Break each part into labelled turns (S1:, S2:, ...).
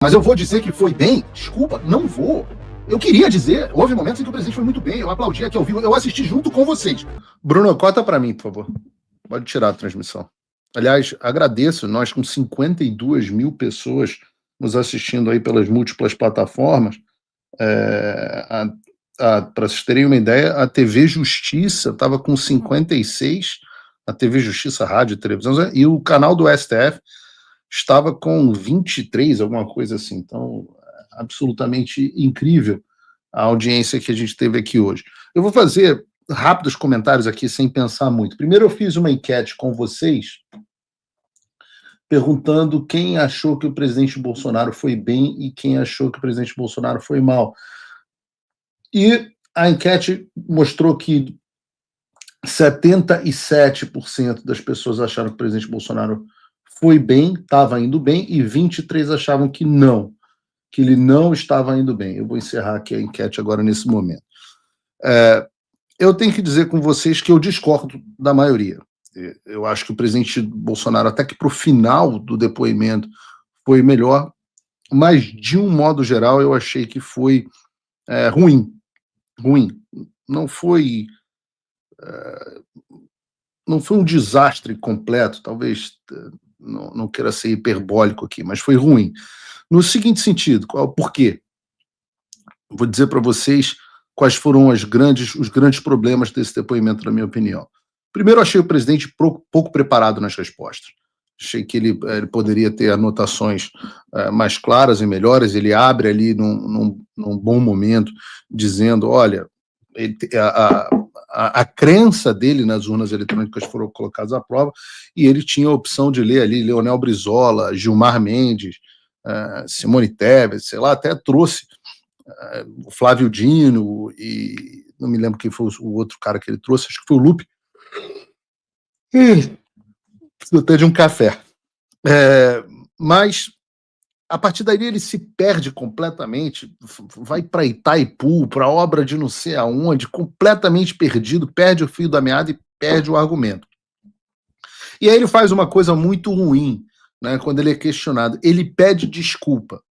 S1: Mas eu vou dizer que foi bem? Desculpa, não vou. Eu queria dizer, houve momentos em que o presidente foi muito bem, eu aplaudi aqui ao vivo, eu assisti junto com vocês. Bruno, corta para mim, por favor. Pode tirar a transmissão. Aliás, agradeço, nós com 52 mil pessoas nos assistindo aí pelas múltiplas plataformas. Para vocês terem uma ideia, a TV Justiça estava com 56, a TV Justiça, Rádio e Televisão, e o canal do STF estava com 23, alguma coisa assim. Então, absolutamente incrível a audiência que a gente teve aqui hoje. Eu vou fazer rápidos comentários aqui, sem pensar muito. Primeiro, eu fiz uma enquete com vocês, perguntando quem achou que o presidente Bolsonaro foi bem e quem achou que o presidente Bolsonaro foi mal. E a enquete mostrou que 77% das pessoas acharam que o presidente Bolsonaro foi bem, estava indo bem, e 23% achavam que não, que ele não estava indo bem. Eu vou encerrar aqui a enquete agora nesse momento. Eu tenho que dizer com vocês que eu discordo da maioria. Eu acho que o presidente Bolsonaro, até que para o final do depoimento, foi melhor, mas de um modo geral eu achei que foi ruim. Não foi um desastre completo, talvez não queira ser hiperbólico aqui, mas foi ruim. No seguinte sentido, por quê? Vou dizer para vocês quais foram os grandes problemas desse depoimento, na minha opinião. Primeiro, achei o presidente pouco preparado nas respostas. Achei que ele poderia ter anotações mais claras e melhores. Ele abre ali num bom momento, dizendo, olha, a crença dele nas urnas eletrônicas foram colocadas à prova, e ele tinha a opção de ler ali Leonel Brizola, Gilmar Mendes, Simone Tebet, sei lá, até trouxe o Flávio Dino, e não me lembro quem foi o outro cara que ele trouxe, acho que foi o Lupe. Preciso até de um café. Mas a partir daí ele se perde completamente, vai para Itaipu, para obra de não sei aonde, completamente perdido, perde o fio da meada e perde o argumento. E aí ele faz uma coisa muito ruim, né, quando ele é questionado, ele pede desculpa.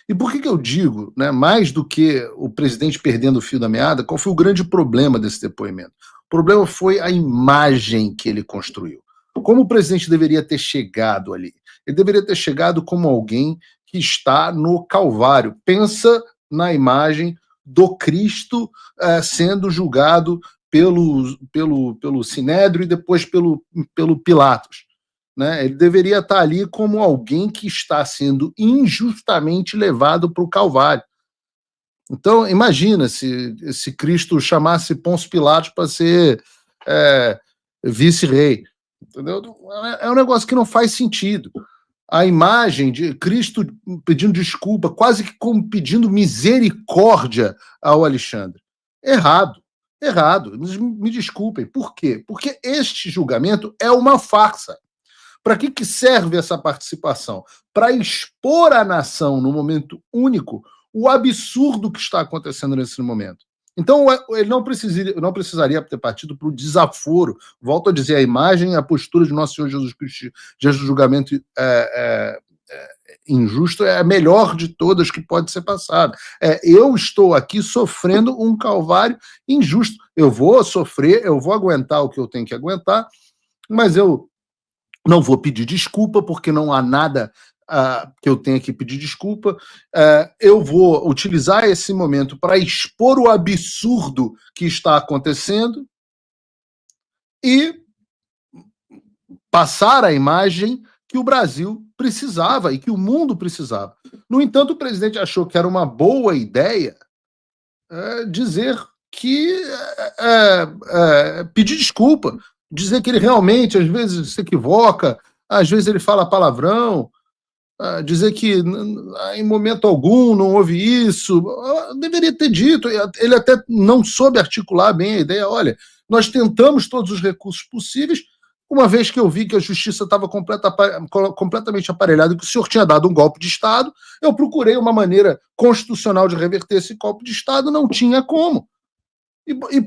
S1: E por que eu digo, né, mais do que o presidente perdendo o fio da meada, qual foi o grande problema desse depoimento? O problema foi a imagem que ele construiu. Como o presidente deveria ter chegado ali? Ele deveria ter chegado como alguém que está no Calvário. Pensa na imagem do Cristo sendo julgado pelo Sinédrio e depois pelo Pilatos. Né? Ele deveria estar ali como alguém que está sendo injustamente levado para o Calvário. Então, imagina se Cristo chamasse Pôncio Pilatos para ser vice-rei. Entendeu? É um negócio que não faz sentido. A imagem de Cristo pedindo desculpa, quase que como pedindo misericórdia ao Alexandre. Errado. Me desculpem. Por quê? Porque este julgamento é uma farsa. Para que serve essa participação? Para expor à nação, no momento único, o absurdo que está acontecendo nesse momento. Então, ele não precisaria ter partido para o desaforo. Volto a dizer, a imagem e a postura de nosso Senhor Jesus Cristo diante do julgamento injusto é a melhor de todas que pode ser passada. Eu estou aqui sofrendo um calvário injusto. Eu vou sofrer, eu vou aguentar o que eu tenho que aguentar, mas eu não vou pedir desculpa, porque não há nada que eu tenha que pedir desculpa. Eu vou utilizar esse momento para expor o absurdo que está acontecendo e passar a imagem que o Brasil precisava e que o mundo precisava. No entanto, o presidente achou que era uma boa ideia dizer que pedir desculpa, dizer que ele realmente, às vezes, se equivoca, às vezes ele fala palavrão, dizer que em momento algum não houve isso. Deveria ter dito. Ele até não soube articular bem a ideia. Olha, nós tentamos todos os recursos possíveis, uma vez que eu vi que a justiça estava completamente aparelhada e que o senhor tinha dado um golpe de Estado, eu procurei uma maneira constitucional de reverter esse golpe de Estado, não tinha como. E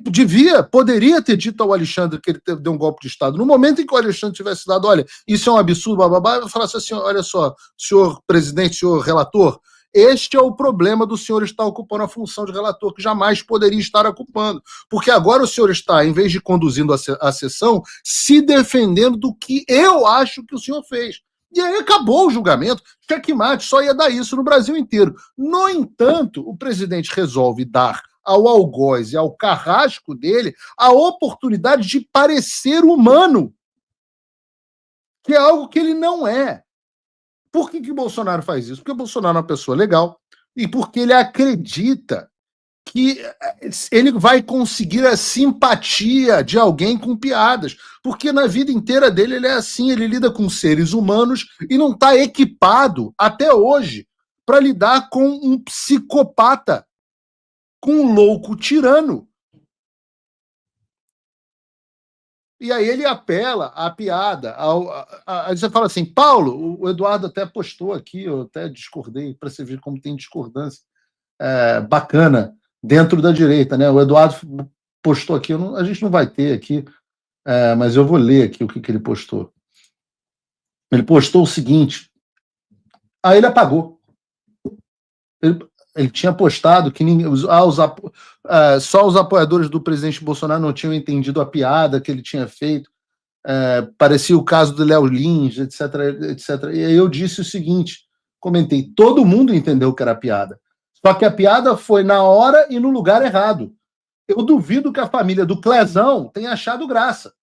S1: poderia ter dito ao Alexandre que ele deu um golpe de Estado. No momento em que o Alexandre tivesse dado, olha, isso é um absurdo, bababá, eu falasse assim, olha só, senhor presidente, senhor relator, Este é o problema do senhor estar ocupando a função de relator, que jamais poderia estar ocupando. Porque agora o senhor está, em vez de conduzindo a sessão, se defendendo do que eu acho que o senhor fez. E aí acabou o julgamento, checkmate, só ia dar isso no Brasil inteiro. No entanto, o presidente resolve dar ao algoz e ao carrasco dele a oportunidade de parecer humano, que é algo que ele não é. Por que o Bolsonaro faz isso? Porque o Bolsonaro é uma pessoa legal e porque ele acredita que ele vai conseguir a simpatia de alguém com piadas, porque na vida inteira dele ele é assim, ele lida com seres humanos e não está equipado, até hoje, para lidar com um psicopata, com um louco tirano. E aí ele apela à piada. Aí você fala assim, Paulo, o Eduardo até postou aqui, eu até discordei, para você ver como tem discordância bacana dentro da direita, né? O Eduardo postou aqui, a gente não vai ter aqui, mas eu vou ler aqui o que ele postou. Ele postou o seguinte, aí ele apagou. Ele tinha postado que só os apoiadores do presidente Bolsonaro não tinham entendido a piada que ele tinha feito, parecia o caso do Léo Lins, etc, etc. E aí eu disse o seguinte, comentei, todo mundo entendeu que era piada, só que a piada foi na hora e no lugar errado. Eu duvido que a família do Clezão tenha achado graça.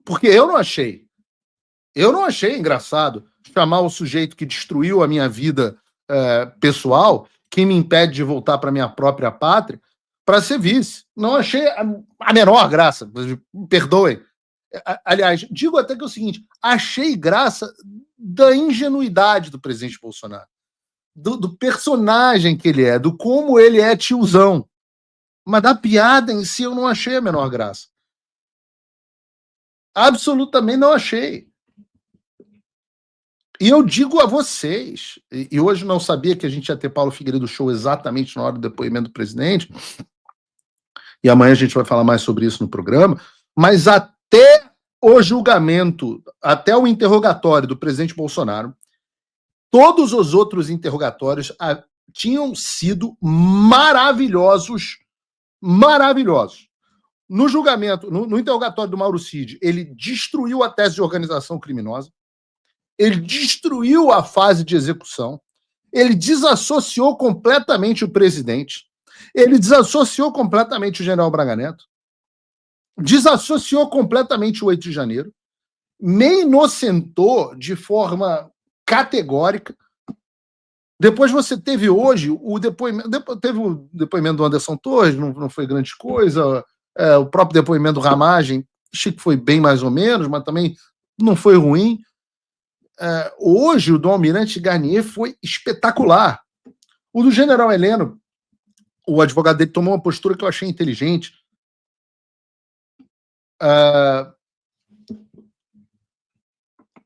S1: Porque eu não achei. Eu não achei engraçado chamar o sujeito que destruiu a minha vida pessoal, que me impede de voltar para minha própria pátria, para ser vice. Não achei a menor graça. Perdoem. Aliás, digo até que é o seguinte, achei graça da ingenuidade do presidente Bolsonaro, do personagem que ele é, do como ele é tiozão. Mas da piada em si eu não achei a menor graça. Absolutamente não achei. E eu digo a vocês, e hoje não sabia que a gente ia ter Paulo Figueiredo Show exatamente na hora do depoimento do presidente, e amanhã a gente vai falar mais sobre isso no programa, mas até o julgamento, até o interrogatório do presidente Bolsonaro, todos os outros interrogatórios tinham sido maravilhosos, maravilhosos. No julgamento, no interrogatório do Mauro Cid, ele destruiu a tese de organização criminosa, ele destruiu a fase de execução, ele desassociou completamente o presidente, ele desassociou completamente o general Braga Neto, desassociou completamente o 8 de janeiro, me inocentou de forma categórica. Depois você teve hoje o depoimento, teve o depoimento do Anderson Torres, não foi grande coisa, o próprio depoimento do Ramagem, achei que foi bem mais ou menos, mas também não foi ruim. Hoje o do Almirante Garnier foi espetacular. O do general Heleno, o advogado dele tomou uma postura que eu achei inteligente.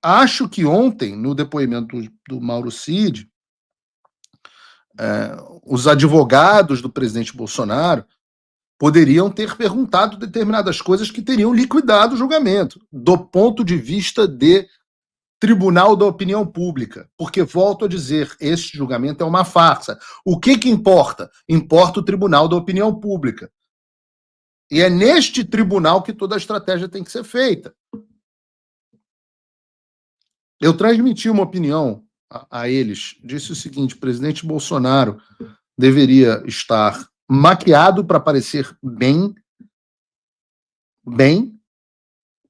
S1: Acho que ontem, no depoimento do Mauro Cid, os advogados do presidente Bolsonaro poderiam ter perguntado determinadas coisas que teriam liquidado o julgamento, do ponto de vista de Tribunal da Opinião Pública, porque, volto a dizer, este julgamento é uma farsa. O que importa? Importa o Tribunal da Opinião Pública. E é neste tribunal que toda a estratégia tem que ser feita. Eu transmiti uma opinião a eles, disse o seguinte, o presidente Bolsonaro deveria estar maquiado para parecer bem,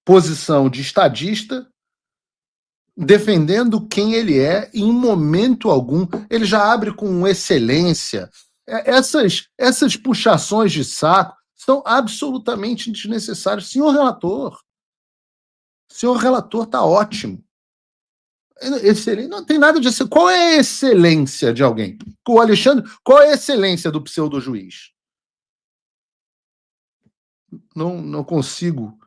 S1: posição de estadista, defendendo quem ele é, e em momento algum ele já abre com excelência. Essas puxações de saco são absolutamente desnecessárias. Senhor relator está ótimo. Excelente, não tem nada disso. Qual é a excelência de alguém? O Alexandre, qual é a excelência do pseudo-juiz? Não consigo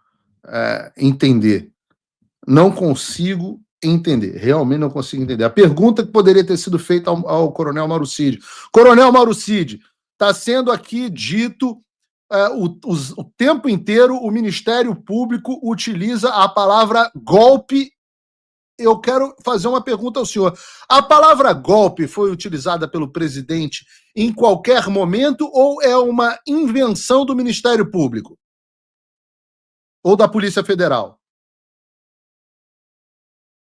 S1: entender. Não consigo entender. Realmente não consigo entender. A pergunta que poderia ter sido feita ao Coronel Mauro Cid. Coronel Mauro Cid, está sendo aqui dito o tempo inteiro o Ministério Público utiliza a palavra golpe eu quero fazer uma pergunta ao senhor. A palavra golpe foi utilizada pelo presidente em qualquer momento ou é uma invenção do Ministério Público? Ou da Polícia Federal?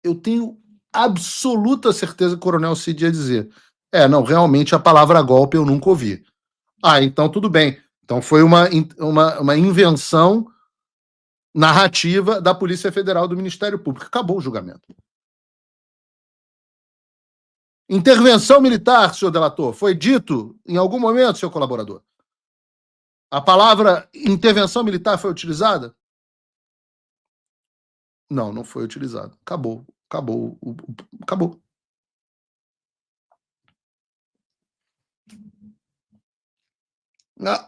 S1: Eu tenho absoluta certeza que o Coronel Cid ia dizer. Não, realmente a palavra golpe eu nunca ouvi. Então tudo bem. Então foi uma invenção narrativa da Polícia Federal, do Ministério Público. Acabou o julgamento. Intervenção militar, senhor delator, foi dito em algum momento, seu colaborador? A palavra intervenção militar foi utilizada? Não, não foi utilizada. Acabou. Acabou.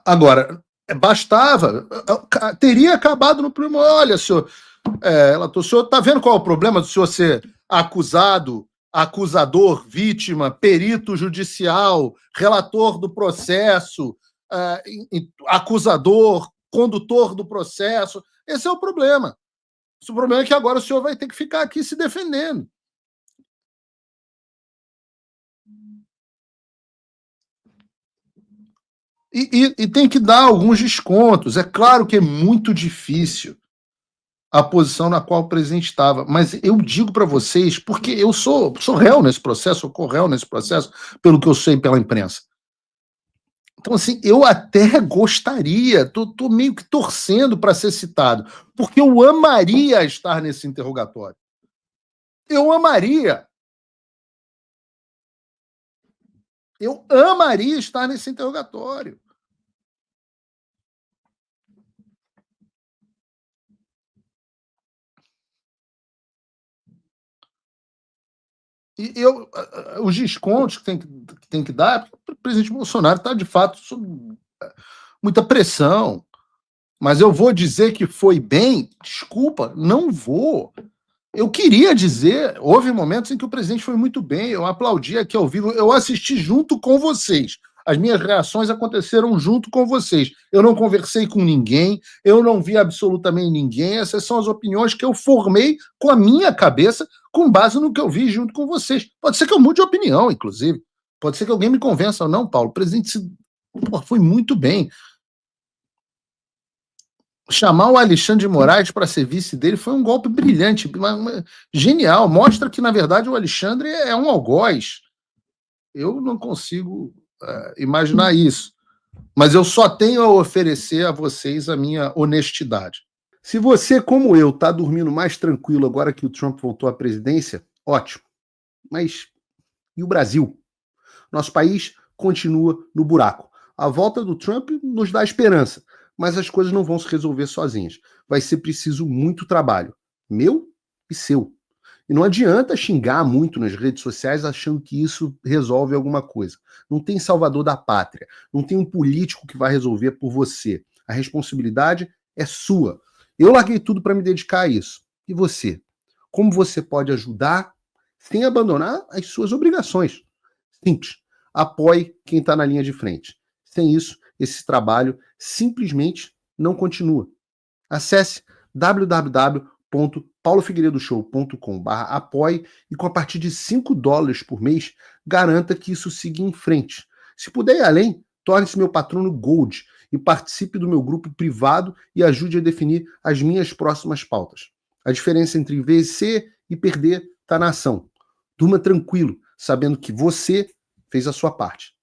S1: Agora, bastava, teria acabado no primeiro. Olha, senhor, o senhor está vendo qual é o problema do senhor ser acusado, acusador, vítima, perito judicial, relator do processo, acusador, condutor do processo? Esse é o problema. O problema é que agora o senhor vai ter que ficar aqui se defendendo. E tem que dar alguns descontos. É claro que é muito difícil a posição na qual o presidente estava, mas eu digo para vocês, porque eu sou réu nesse processo, sou corréu nesse processo, pelo que eu sei pela imprensa. Então, assim, eu até gostaria, tô meio que torcendo para ser citado, porque eu amaria estar nesse interrogatório. Eu amaria. Eu amaria estar nesse interrogatório. E os descontos que tem que dar, o presidente Bolsonaro está, de fato, sob muita pressão. Mas eu vou dizer que foi bem? Desculpa, não vou. Eu queria dizer, houve momentos em que o presidente foi muito bem, eu aplaudi aqui ao vivo, eu assisti junto com vocês. As minhas reações aconteceram junto com vocês. Eu não conversei com ninguém, eu não vi absolutamente ninguém. Essas são as opiniões que eu formei com a minha cabeça, com base no que eu vi junto com vocês. Pode ser que eu mude de opinião, inclusive. Pode ser que alguém me convença. Não, Paulo, o presidente foi muito bem. Chamar o Alexandre de Moraes para ser vice dele foi um golpe brilhante, genial. Mostra que, na verdade, o Alexandre é um algoz. Eu não consigo imaginar isso. Mas eu só tenho a oferecer a vocês a minha honestidade. Se você, como eu, está dormindo mais tranquilo agora que o Trump voltou à presidência, ótimo. Mas e o Brasil? Nosso país continua no buraco. A volta do Trump nos dá esperança, mas as coisas não vão se resolver sozinhas. Vai ser preciso muito trabalho, meu e seu. E não adianta xingar muito nas redes sociais achando que isso resolve alguma coisa. Não tem salvador da pátria, não tem um político que vai resolver por você. A responsabilidade é sua. Eu larguei tudo para me dedicar a isso. E você? Como você pode ajudar sem abandonar as suas obrigações? Simples. Apoie quem está na linha de frente. Sem isso, esse trabalho simplesmente não continua. Acesse www.paulofigueiredoshow.com/apoie e com a partir de $5 por mês, garanta que isso siga em frente. Se puder ir além, torne-se meu patrono Gold e participe do meu grupo privado e ajude a definir as minhas próximas pautas. A diferença entre vencer e perder está na ação. Durma tranquilo, sabendo que você fez a sua parte.